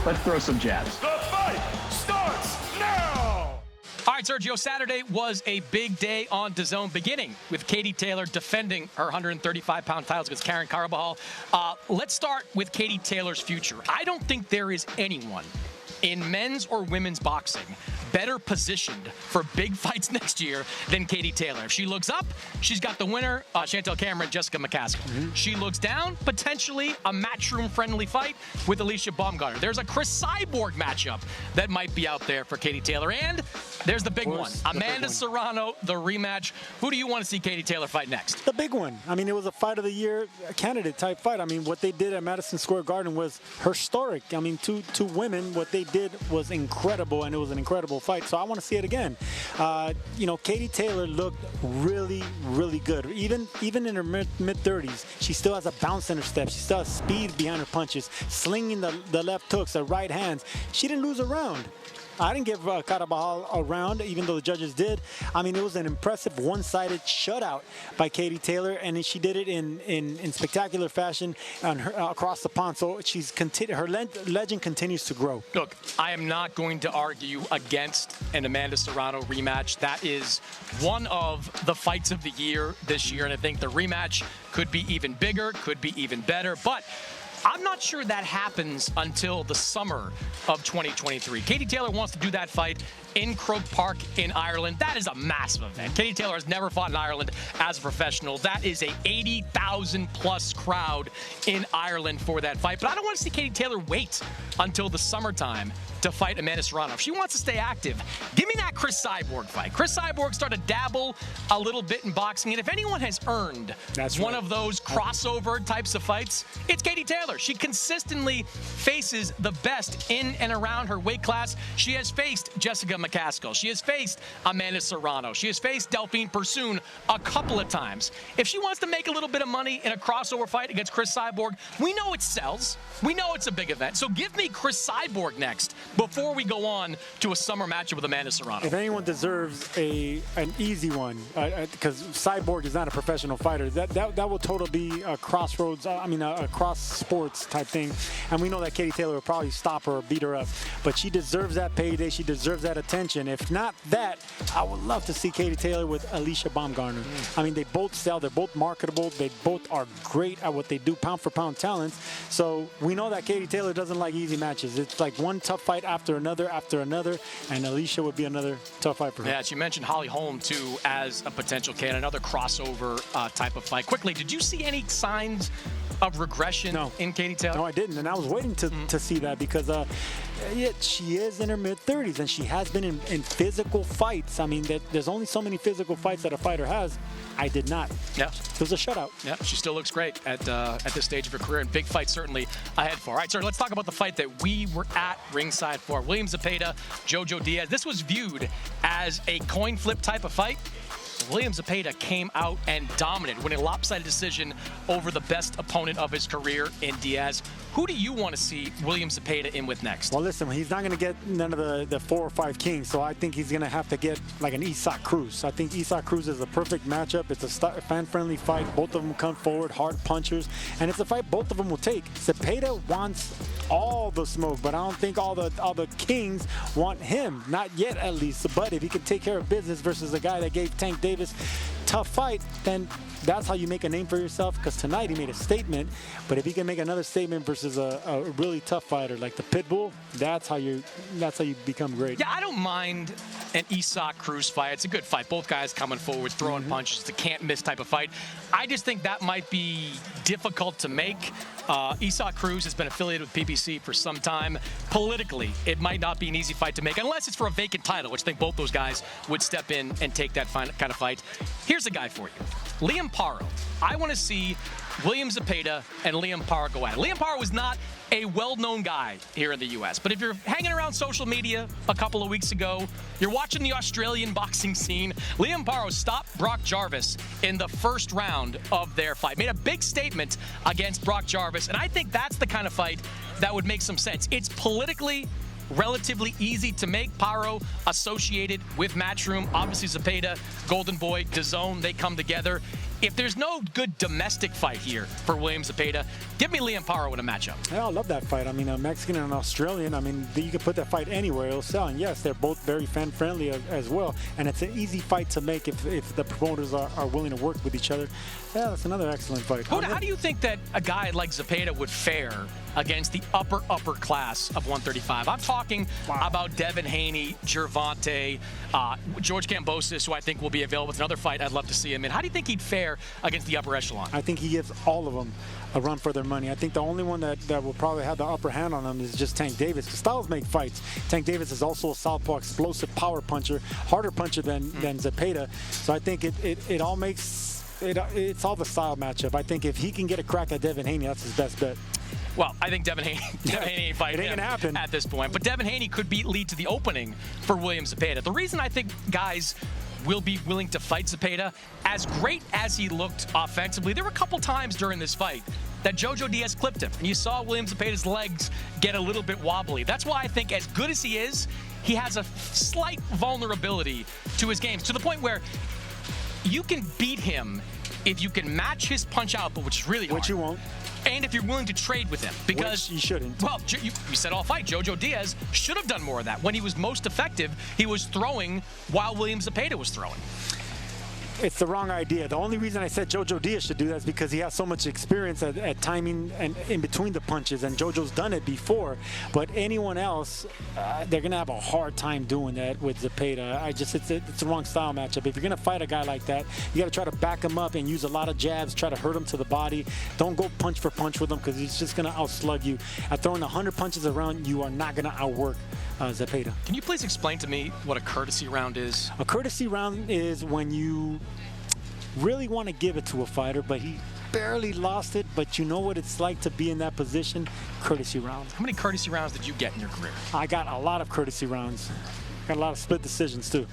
let's throw some jabs. The fight starts now! All right, Sergio, Saturday was a big day on DAZN, beginning with Katie Taylor defending her 135-pound titles against Karen Carabajal. Let's start with Katie Taylor's future. I don't think there is anyone in men's or women's boxing better positioned for big fights next year than Katie Taylor. If she looks up, she's got the winner, Chantel Cameron, Jessica McCaskill. She looks down, potentially a matchroom-friendly fight with Alicia Baumgartner. There's a Chris Cyborg matchup that might be out there for Katie Taylor. And there's the big one, Amanda Serrano, the rematch. Who do you want to see Katie Taylor fight next? The big one. I mean, it was a fight of the year candidate type fight. I mean, what they did at Madison Square Garden was historic. I mean, two women, what they did was incredible, and it was an incredible fight. So I want to see it again. You know, Katie Taylor looked really, really good. Even in her mid-30s, she still has a bounce in her step. She still has speed behind her punches, slinging the left hooks, the right hands. She didn't lose a round. I didn't give Carabajal a round, even though the judges did. I mean, it was an impressive one-sided shutout by Katie Taylor, and she did it in spectacular fashion across the pond. So her legend continues to grow. Look, I am not going to argue against an Amanda Serrano rematch. That is one of the fights of the year this year, and I think the rematch could be even bigger, could be even better. But I'm not sure that happens until the summer of 2023. Katie Taylor wants to do that fight in Croke Park in Ireland. That is a massive event. Katie Taylor has never fought in Ireland as a professional. That is a 80,000-plus crowd in Ireland for that fight. But I don't want to see Katie Taylor wait until the summertime to fight Amanda Serrano. If she wants to stay active, give me that Chris Cyborg fight. Chris Cyborg started to dabble a little bit in boxing, and if anyone has earned one of those crossover types of fights, it's Katie Taylor. She consistently faces the best in and around her weight class. She has faced Jessica McCaskill. She has faced Amanda Serrano. She has faced Delphine Persoon a couple of times. If she wants to make a little bit of money in a crossover fight against Chris Cyborg, we know it sells. We know it's a big event. So give me Chris Cyborg next before we go on to a summer matchup with Amanda Serrano. If anyone deserves an easy one, because Cyborg is not a professional fighter, that will totally be a crossroads, a cross sports type thing. And we know that Katie Taylor will probably stop her or beat her up. But she deserves that payday. She deserves that attention. If not that, I would love to see Katie Taylor with Alicia Baumgartner. I mean, they both sell. They're both marketable. They both are great at what they do, pound for pound talents. So we know that Katie Taylor doesn't like easy matches. It's like one tough fight after another, and Alicia would be another tough fight for her. Yeah, she mentioned Holly Holm, too, as a potential candidate, another crossover type of fight. Quickly, did you see any signs of regression in Katie Taylor? No, I didn't, and I was waiting to see that because she is in her mid-30s, and she has been in physical fights. I mean, there's only so many physical fights that a fighter has. I did not. Yeah. It was a shutout. Yeah, she still looks great at this stage of her career, and big fight certainly ahead for her. All right, sir, let's talk about the fight that we were at ringside for. William Zepeda, JoJo Diaz. This was viewed as a coin flip type of fight. William Zepeda came out and dominated, winning a lopsided decision over the best opponent of his career in Diaz. Who do you want to see William Zepeda in with next? Well, listen, he's not going to get none of the 4 or 5 kings, so I think he's going to have to get like an Isaac Cruz. I think Isaac Cruz is a perfect matchup. It's a fan-friendly fight. Both of them come forward, hard punchers, and it's a fight both of them will take. Zepeda wants all the smoke, but I don't think all the kings want him. Not yet, at least. But if he can take care of business versus a guy that gave Tank Davis tough fight, then that's how you make a name for yourself, because tonight he made a statement. But if he can make another statement versus a really tough fighter like the Pitbull, that's how you become great. Yeah, I don't mind an Isaac Cruz fight. It's a good fight. Both guys coming forward, throwing punches. It's a can't-miss type of fight. I just think that might be difficult to make. Isaac Cruz has been affiliated with PBC for some time. Politically, it might not be an easy fight to make, unless it's for a vacant title, which I think both those guys would step in and take that kind of fight. Here's a guy for you. Liam Paro. I want to see William Zepeda and Liam Paro go at it. Liam Paro was not a well-known guy here in the U.S., but if you're hanging around social media a couple of weeks ago, you're watching the Australian boxing scene, Liam Paro stopped Brock Jarvis in the first round of their fight. Made a big statement against Brock Jarvis, and I think that's the kind of fight that would make some sense. It's politically relatively easy to make. Paro associated with Matchroom. Obviously, Zepeda, Golden Boy, DAZN, they come together. if there's no good domestic fight here for William Zepeda, give me Liam Paro in a matchup. Yeah, I love that fight. I mean, a Mexican and an Australian, I mean, you could put that fight anywhere, it'll sell. And yes, they're both very fan-friendly as well. And it's an easy fight to make if the promoters are willing to work with each other. Yeah, that's another excellent fight. How do you think that a guy like Zepeda would fare against the upper class of 135? I'm talking about Devin Haney, Gervonta, George Kambosos, who I think will be available. It's another fight I'd love to see him in. How do you think he'd fare against the upper echelon? I think he gives all of them a run for their money. I think the only one that will probably have the upper hand on them is just Tank Davis. The styles make fights. Tank Davis is also a southpaw, explosive power puncher, harder puncher than Zepeda. So I think it all makes it's all the style matchup. I think if he can get a crack at Devin Haney, that's his best bet. Well, I think Devin Haney ain't fighting it ain't gonna happen at this point. But Devin Haney could lead to the opening for William Zepeda. The reason I think guys will be willing to fight Zepeda, as great as he looked offensively, there were a couple times during this fight that JoJo Diaz clipped him. And you saw William Zepeda's legs get a little bit wobbly. That's why I think as good as he is, he has a slight vulnerability to his games, to the point where you can beat him if you can match his punch output, which is really hard. Which you won't. And if you're willing to trade with him. Because you shouldn't. Well, you said all fight. JoJo Diaz should have done more of that. When he was most effective, he was throwing while William Zepeda was throwing. It's the wrong idea. The only reason I said JoJo Diaz should do that is because he has so much experience at timing and in between the punches, and JoJo's done it before. But anyone else, they're going to have a hard time doing that with Zepeda. It's the wrong style matchup. If you're going to fight a guy like that, you got to try to back him up and use a lot of jabs, try to hurt him to the body. Don't go punch for punch with him, because he's just going to outslug you. At throwing 100 punches around, you are not going to outwork Zepeda. Can you please explain to me what a courtesy round is? A courtesy round is when you really want to give it to a fighter, but he barely lost it, but you know what it's like to be in that position. Courtesy round. How many courtesy rounds did you get in your career? I got a lot of courtesy rounds. Got a lot of split decisions too.